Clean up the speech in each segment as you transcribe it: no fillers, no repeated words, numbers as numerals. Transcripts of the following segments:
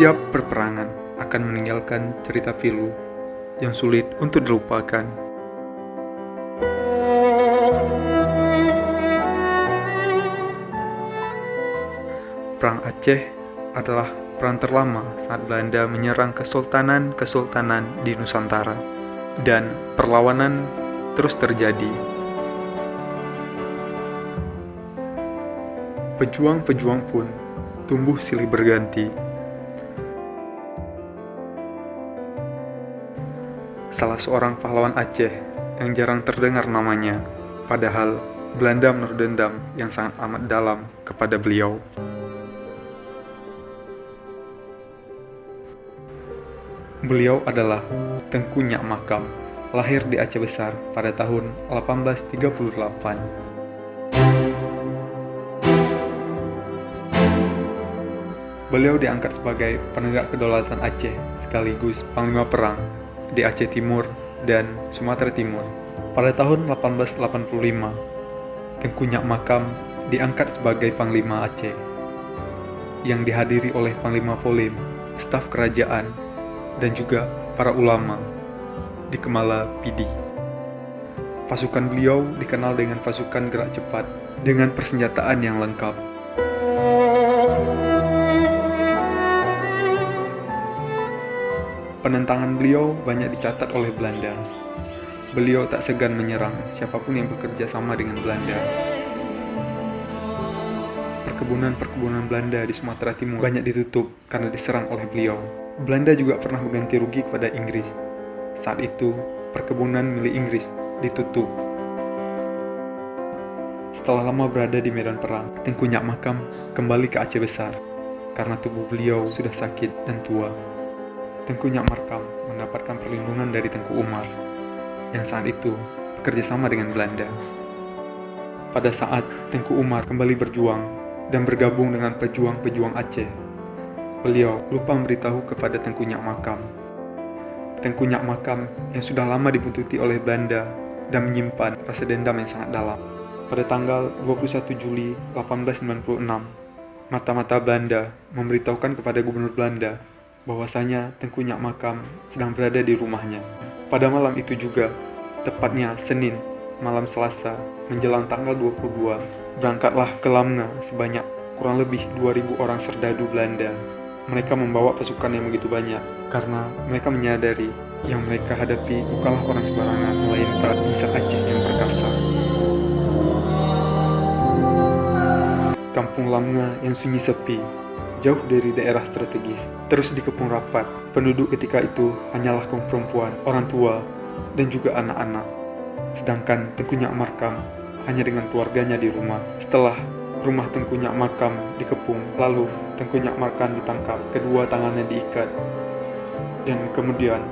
Setiap perperangan akan meninggalkan cerita pilu yang sulit untuk dilupakan. Perang Aceh adalah perang terlama saat Belanda menyerang kesultanan-kesultanan di Nusantara, dan perlawanan terus terjadi. Pejuang-pejuang pun tumbuh silih berganti. Salah seorang pahlawan Aceh yang jarang terdengar namanya, padahal Belanda menaruh dendam yang sangat amat dalam kepada beliau. Beliau adalah Tengku Nyak Makam, lahir di Aceh Besar pada tahun 1838. Beliau diangkat sebagai penegak kedaulatan Aceh sekaligus panglima perang di Aceh Timur dan Sumatera Timur. Pada tahun 1885, Tengku Nyak Makam diangkat sebagai panglima Aceh, yang dihadiri oleh Panglima Polim, staf kerajaan, dan juga para ulama di Kemala Pidi. Pasukan beliau dikenal dengan pasukan gerak cepat dengan persenjataan yang lengkap. Penentangan beliau banyak dicatat oleh Belanda. Beliau tak segan menyerang siapapun yang bekerja sama dengan Belanda. Perkebunan-perkebunan Belanda di Sumatera Timur banyak ditutup karena diserang oleh beliau. Belanda juga pernah mengganti rugi kepada Inggris. Saat itu, perkebunan milik Inggris ditutup. Setelah lama berada di medan perang, Tengku Nyak Makam kembali ke Aceh Besar karena tubuh beliau sudah sakit dan tua. Tengku Nyak Makam mendapatkan perlindungan dari Tengku Umar yang saat itu bekerja sama dengan Belanda. Pada saat Tengku Umar kembali berjuang dan bergabung dengan pejuang-pejuang Aceh, beliau lupa memberitahu kepada Tengku Nyak Makam. Tengku Nyak Makam yang sudah lama dibuntuti oleh Belanda dan menyimpan rasa dendam yang sangat dalam. Pada tanggal 21 Juli 1896, mata-mata Belanda memberitahukan kepada gubernur Belanda bahwasanya Tengku Nyak Makam sedang berada di rumahnya. Pada malam itu juga, tepatnya Senin, malam Selasa, menjelang tanggal 22, berangkatlah ke Lamnga sebanyak kurang lebih 2.000 orang serdadu Belanda. Mereka membawa pasukan yang begitu banyak karena mereka menyadari yang mereka hadapi bukanlah orang sembarangan, melainkan bangsa Aceh yang perkasa. Kampung Lamnga yang sunyi sepi, jauh dari daerah strategis, terus dikepung rapat. Penduduk ketika itu hanyalah kaum perempuan, orang tua, dan juga anak-anak. Sedangkan Tengku Nyak Makam hanya dengan keluarganya di rumah. Setelah rumah Tengku Nyak Makam dikepung, lalu Tengku Nyak Makam ditangkap, kedua tangannya diikat, dan kemudian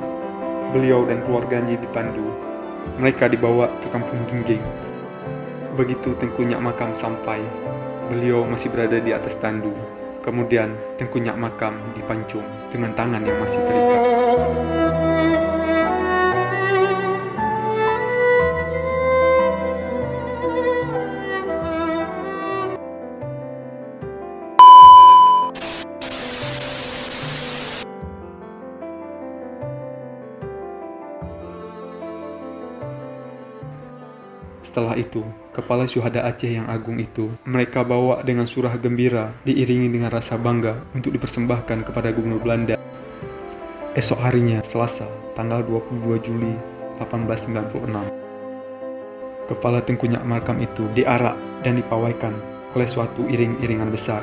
beliau dan keluarganya ditandu. Mereka dibawa ke kampung Gingging. Begitu Tengku Nyak Makam sampai, beliau masih berada di atas tandu. Kemudian Tengku Nyak Makam dipancung dengan tangan yang masih terikat. Setelah itu, kepala syuhada Aceh yang agung itu mereka bawa dengan surah gembira, diiringi dengan rasa bangga untuk dipersembahkan kepada gubernur Belanda. Esok harinya, Selasa, tanggal 22 Juli 1896, kepala Tengku Nyak Makam itu diarak dan dipawaikan oleh suatu iring-iringan besar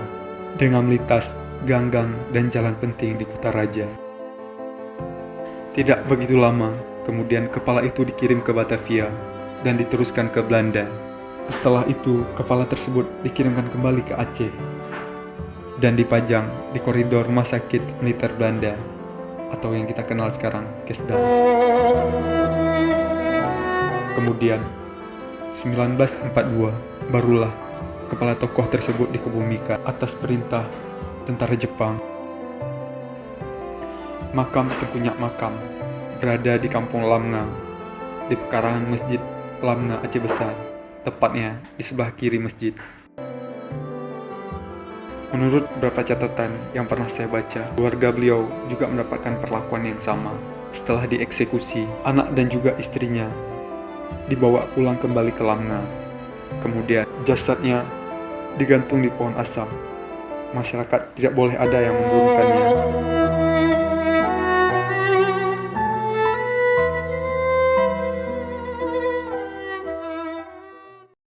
dengan melintas gang-gang dan jalan penting di kota raja. Tidak begitu lama, kemudian kepala itu dikirim ke Batavia dan diteruskan ke Belanda. Setelah itu, kepala tersebut dikirimkan kembali ke Aceh dan dipajang di koridor Rumah Sakit Militer Belanda atau yang kita kenal sekarang Kesdam. Kemudian 1942 barulah kepala tokoh tersebut dikebumikan atas perintah tentara Jepang. Makam Tengku Nyak Makam berada di Kampung Lamnga, di pekarangan Masjid Lamnga Aceh Besar, tepatnya di sebelah kiri masjid. Menurut beberapa catatan yang pernah saya baca, keluarga beliau juga mendapatkan perlakuan yang sama. Setelah dieksekusi, anak dan juga istrinya dibawa pulang kembali ke Lamna. Kemudian jasadnya digantung di pohon asam. Masyarakat tidak boleh ada yang menurunkannya.